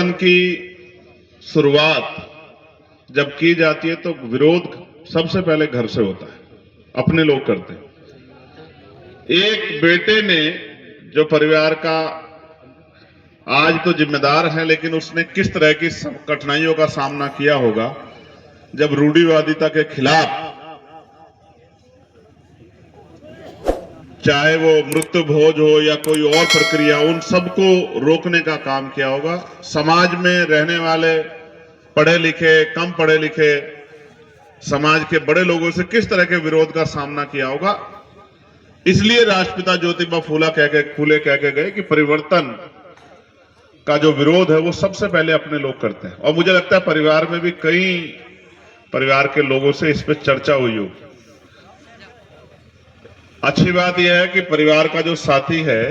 परिवर्तन की शुरुआत जब की जाती है तो विरोध सबसे पहले घर से होता है, अपने लोग करते हैं। एक बेटे ने जो परिवार का आज तो जिम्मेदार है, लेकिन उसने किस तरह की कठिनाइयों का सामना किया होगा जब रूढ़िवादिता के खिलाफ, चाहे वो मृत्यु भोज हो या कोई और प्रक्रिया, उन सबको रोकने का काम किया होगा। समाज में रहने वाले पढ़े लिखे, कम पढ़े लिखे समाज के बड़े लोगों से किस तरह के विरोध का सामना किया होगा। इसलिए राष्ट्रपिता ज्योतिबा फूले कह के गए कि परिवर्तन का जो विरोध है वो सबसे पहले अपने लोग करते हैं। और मुझे लगता है परिवार में भी कई परिवार के लोगों से इस पर चर्चा हुई हो। अच्छी बात यह है कि परिवार का जो साथी है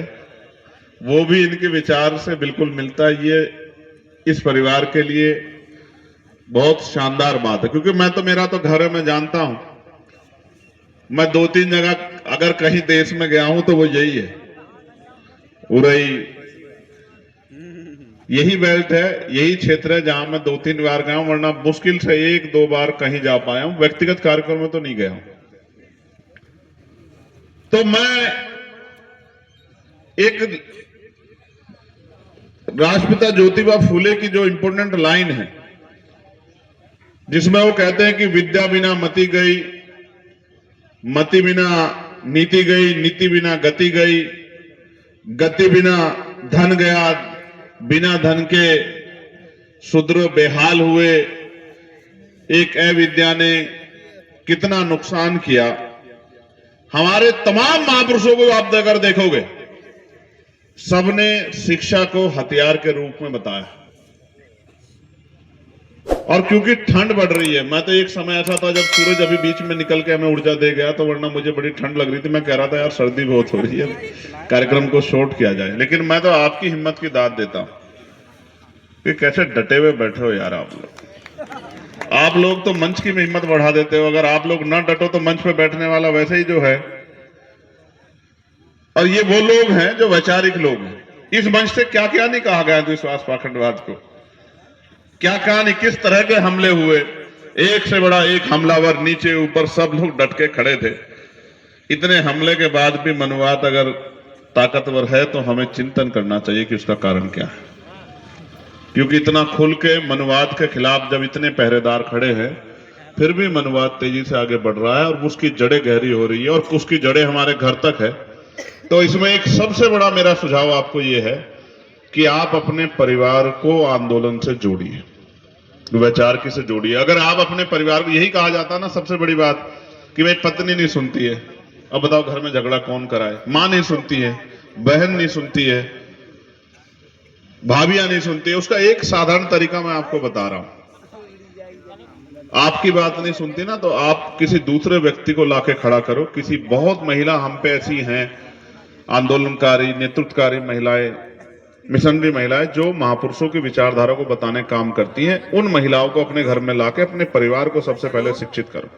वो भी इनके विचार से बिल्कुल मिलता है। ये इस परिवार के लिए बहुत शानदार बात है, क्योंकि मेरा तो घर है, मैं जानता हूं। मैं 2-3 जगह अगर कहीं देश में गया हूं तो वो यही है, उरई, यही बेल्ट है, यही क्षेत्र है जहां मैं 2-3 बार गया हूं, वरना मुश्किल से 1-2 बार कहीं जा पाया हूं। व्यक्तिगत कार्यक्रम में तो नहीं गया हूं। तो मैं एक राष्ट्रपिता ज्योतिबा फूले की जो इंपोर्टेंट लाइन है जिसमें वो कहते हैं कि विद्या बिना मति गई, मति बिना नीति गई, नीति बिना गति गई, गति बिना धन गया, बिना धन के शूद्र बेहाल हुए। एक अविद्या ने कितना नुकसान किया। हमारे तमाम महापुरुषों को आप अगर देखोगे, सबने शिक्षा को हथियार के रूप में बताया। और क्योंकि ठंड बढ़ रही है, मैं तो एक समय ऐसा था जब सूरज अभी बीच में निकल के हमें ऊर्जा दे गया, तो वरना मुझे बड़ी ठंड लग रही थी। मैं कह रहा था यार सर्दी बहुत हो रही है, कार्यक्रम को शॉर्ट किया जाए। लेकिन मैं तो आपकी हिम्मत की दाद देता हूं कि कैसे डटे हुए बैठे हो यार आप लोग। आप लोग तो मंच की हिम्मत बढ़ा देते हो। अगर आप लोग ना डटो तो मंच पे बैठने वाला वैसे ही जो है। और ये वो लोग हैं जो वैचारिक लोग हैं। इस मंच से क्या क्या नहीं कहा गया विश्वास पाखंडवाद को, क्या क्या नहीं, किस तरह के हमले हुए, एक से बड़ा एक हमलावर, नीचे ऊपर सब लोग डट के खड़े थे। इतने हमले के बाद भी मनुवाद अगर ताकतवर है तो हमें चिंतन करना चाहिए कि उसका कारण क्या है। क्योंकि इतना खुल के मनुवाद के खिलाफ जब इतने पहरेदार खड़े हैं, फिर भी मनुवाद तेजी से आगे बढ़ रहा है और उसकी जड़ें गहरी हो रही है और उसकी जड़ें हमारे घर तक है। तो इसमें एक सबसे बड़ा मेरा सुझाव आपको यह है कि आप अपने परिवार को आंदोलन से जोड़िए, वैचारिक से जोड़िए। अगर आप अपने परिवार को, यही कहा जाता है ना सबसे बड़ी बात, कि भाई पत्नी नहीं सुनती है, अब बताओ घर में झगड़ा कौन कराए। मां नहीं सुनती है, बहन नहीं सुनती है, भाभियां नहीं सुनती है। उसका एक साधारण तरीका मैं आपको बता रहा हूं। आपकी बात नहीं सुनती ना, तो आप किसी दूसरे व्यक्ति को लाके खड़ा करो। किसी बहुत महिला हम पे ऐसी हैं, आंदोलनकारी, नेतृत्वकारी महिलाएं, मिशनरी महिलाएं, जो महापुरुषों की विचारधारा को बताने काम करती हैं। उन महिलाओं को अपने घर में लाके अपने परिवार को सबसे पहले शिक्षित करो।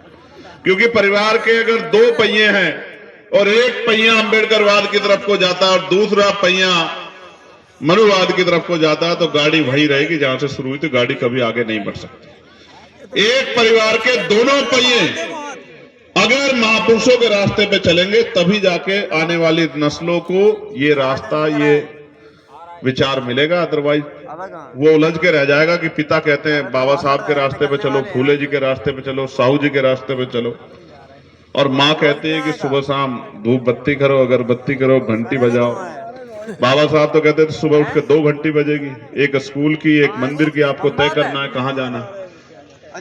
क्योंकि परिवार के अगर 2 पहिए हैं और एक पहिया अंबेडकरवाद की तरफ को जाता है और दूसरा पहिया मनुवाद की तरफ को जाता है, तो गाड़ी वही रहेगी जहां से शुरू हुई थी। गाड़ी कभी आगे नहीं बढ़ सकती। एक परिवार के दोनों पहिए अगर महापुरुषों के रास्ते पे चलेंगे, तभी जाके आने वाली नस्लों को ये रास्ता, ये विचार मिलेगा। अदरवाइज वो उलझ के रह जाएगा कि पिता कहते हैं बाबा साहब के रास्ते पे चलो, फूले जी के रास्ते पे चलो, साहू जी के रास्ते पे चलो, और माँ कहती है कि सुबह शाम धूप बत्ती करो, अगरबत्ती करो, घंटी बजाओ। बाबा साहब तो कहते थे सुबह उठ के 2 घंटी बजेगी, एक स्कूल की, एक मंदिर की, आपको तय करना है कहां जाना।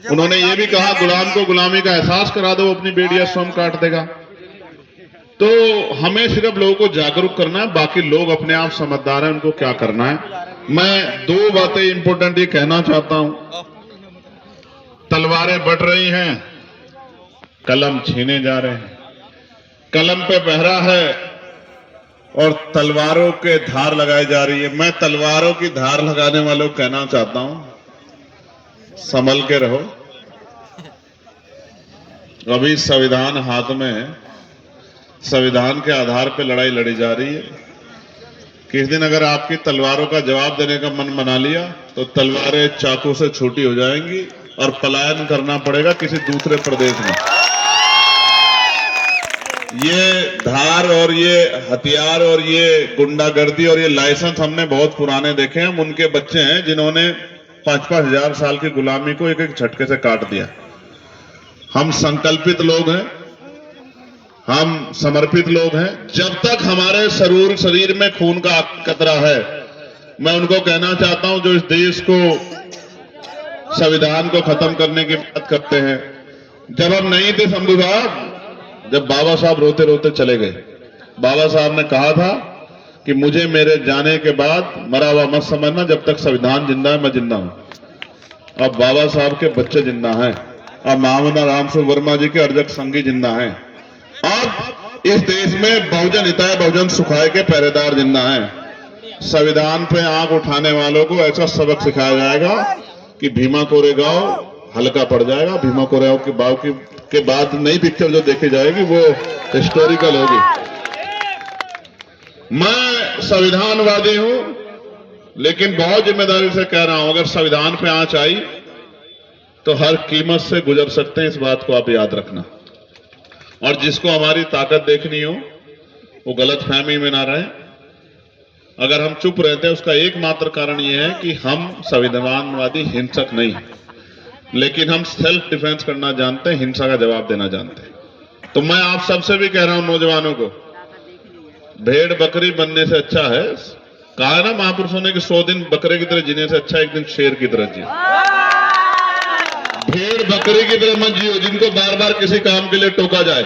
उन्होंने ये भी कहा गुलाम को गुलामी का एहसास करा दो, अपनी बेड़ियां स्वयं काट देगा। तो हमें सिर्फ लोगों को जागरूक करना है, बाकी लोग अपने आप समझदार हैं, उनको क्या करना है। मैं 2 बातें इंपॉर्टेंट ये कहना चाहता हूं। तलवारें बढ़ रही हैं, कलम छीने जा रहे हैं। कलम पे पहरा है और तलवारों के धार लगाई जा रही है। मैं तलवारों की धार लगाने वालों को कहना चाहता हूं, संभल के रहो। अभी संविधान हाथ में है, संविधान के आधार पर लड़ाई लड़ी जा रही है। किस दिन अगर आपकी तलवारों का जवाब देने का मन बना लिया तो तलवारें चाकू से छोटी हो जाएंगी और पलायन करना पड़ेगा किसी दूसरे प्रदेश में। ये धार और ये हथियार और ये गुंडागर्दी और ये लाइसेंस हमने बहुत पुराने देखे हैं। हम उनके बच्चे हैं जिन्होंने 5-5 हजार साल की गुलामी को एक एक झटके से काट दिया। हम संकल्पित लोग हैं, हम समर्पित लोग हैं। जब तक हमारे शरीर में खून का कतरा है, मैं उनको कहना चाहता हूं जो इस देश को, संविधान को खत्म करने की बात करते हैं। जब हम नहीं थे शंभू साहब, जब बाबा साहब रोते रोते चले गए, बाबा साहब ने कहा था कि मुझे मेरे जाने के बाद मरा हुआ मत समझना, जब तक संविधान जिंदा है मैं जिंदा हूं। अब बाबा साहब के बच्चे जिंदा हैं, अब महामना रामस्वरूप वर्मा जी के अर्जक संगी जिंदा हैं। अब इस देश में बहुजन हिताय बहुजन सुखाय के पहरेदार जिंदा हैं। संविधान पे आंख उठाने वालों को ऐसा सबक सिखाया जाएगा कि भीमा कोरेगांव हल्का पड़ जाएगा। भीमा कोरेगांव के बाद नई पिक्चर जो देखी जाएगी वो हिस्टोरिकल होगी। मैं संविधानवादी हूं, लेकिन बहुत जिम्मेदारी से कह रहा हूं, अगर संविधान पे आंच आई तो हर कीमत से गुजर सकते हैं, इस बात को आप याद रखना। और जिसको हमारी ताकत देखनी हो वो गलतफहमी में ना रहे। अगर हम चुप रहते हैं उसका एकमात्र कारण यह है कि हम संविधानवादी हिंसक नहीं, लेकिन हम सेल्फ डिफेंस करना जानते हैं, हिंसा का जवाब देना जानते हैं। तो मैं आप सबसे भी कह रहा हूं, नौजवानों को, भेड़ बकरी बनने से अच्छा है, कहा है ना महापुरुषों ने कि 100 दिन बकरे की तरह जीने से अच्छा एक दिन शेर की तरह जियो। भेड़ बकरी की तरह मत जियो जिनको बार बार किसी काम के लिए टोका जाए।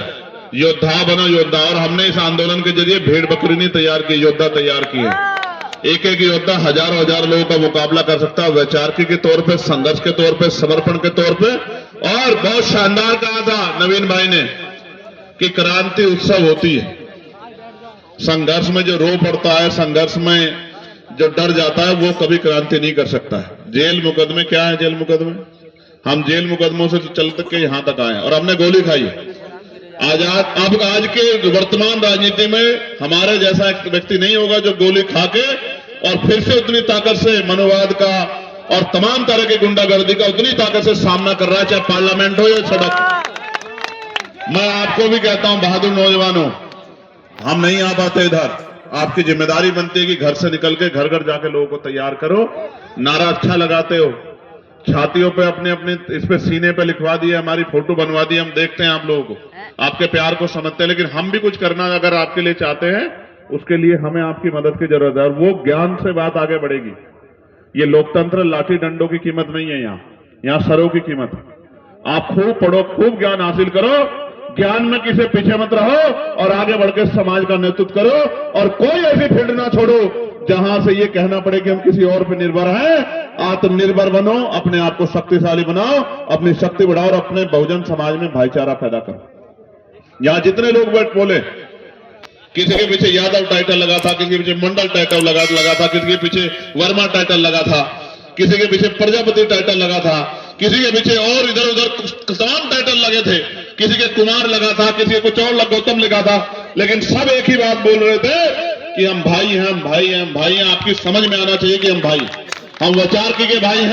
योद्धा बनो योद्धा। और हमने इस आंदोलन के जरिए भेड़ बकरी नहीं तैयार की, योद्धा तैयार किए। एक एक योद्धा हजारों हजार लोगों का मुकाबला कर सकता है, वैचारिकी के तौर पे, संघर्ष के तौर पे, समर्पण के तौर पे। और बहुत शानदार कहा था नवीन भाई ने कि क्रांति उत्सव होती है। संघर्ष में जो रो पड़ता है, संघर्ष में जो डर जाता है, वो कभी क्रांति नहीं कर सकता है। जेल मुकदमे क्या है? जेल मुकदमे, हम जेल मुकदमों से चल के यहां तक आए और हमने गोली खाई। अब आज के वर्तमान राजनीति में हमारे जैसा एक व्यक्ति नहीं होगा जो गोली खा के और फिर से उतनी ताकत से मनोवाद का और तमाम तरह की गुंडागर्दी का उतनी ताकत से सामना कर रहा है, चाहे पार्लियामेंट हो या सड़क। मैं आपको भी कहता हूं, बहादुर नौजवानों, हम नहीं आ पाते इधर। आपकी जिम्मेदारी बनती है कि घर से निकल के घर घर जाके लोगों को तैयार करो। नारा अच्छा लगाते हो, छातियों पे अपने अपने इस पे सीने पे लिखवा दिए, हमारी फोटो बनवा दी, हम देखते हैं आप लोगों को, आपके प्यार को समझते हैं। लेकिन हम भी कुछ करना अगर आपके लिए चाहते हैं, उसके लिए हमें आपकी मदद की जरूरत है। और वो ज्ञान से बात आगे बढ़ेगी। ये लोकतंत्र लाठी डंडों की कीमत नहीं है, यहाँ सरों की कीमत है। आप खूब पढ़ो, खूब ज्ञान हासिल करो, ज्ञान में किसी पीछे मत रहो और आगे बढ़कर समाज का नेतृत्व करो। और कोई ऐसी फील्ड ना छोड़ो जहां से ये कहना पड़े कि हम किसी और पर निर्भर हैं। आत्मनिर्भर बनो, अपने आप को शक्तिशाली बनाओ, अपनी शक्ति बढ़ाओ और अपने बहुजन समाज में भाईचारा पैदा करो। यहां जितने लोग बैठ बोले, किसी के पीछे यादव टाइटल लगा था, किसी के पीछे मंडल टाइटल लगा था, किसी के पीछे वर्मा टाइटल लगा था, किसी के पीछे प्रजापति टाइटल लगा था, किसी के पीछे और इधर उधर तमाम टाइटल लगे थे, किसी के कुमार लगा था, किसी के कुछ और गौतम लिखा था। लेकिन सब एक ही बात बोल रहे थे कि हम भाई हैं, हम भाई हैं, हम भाई हैं। आपकी समझ में आना चाहिए कि हम भाई, हम वैचारिकी के भाई हैं।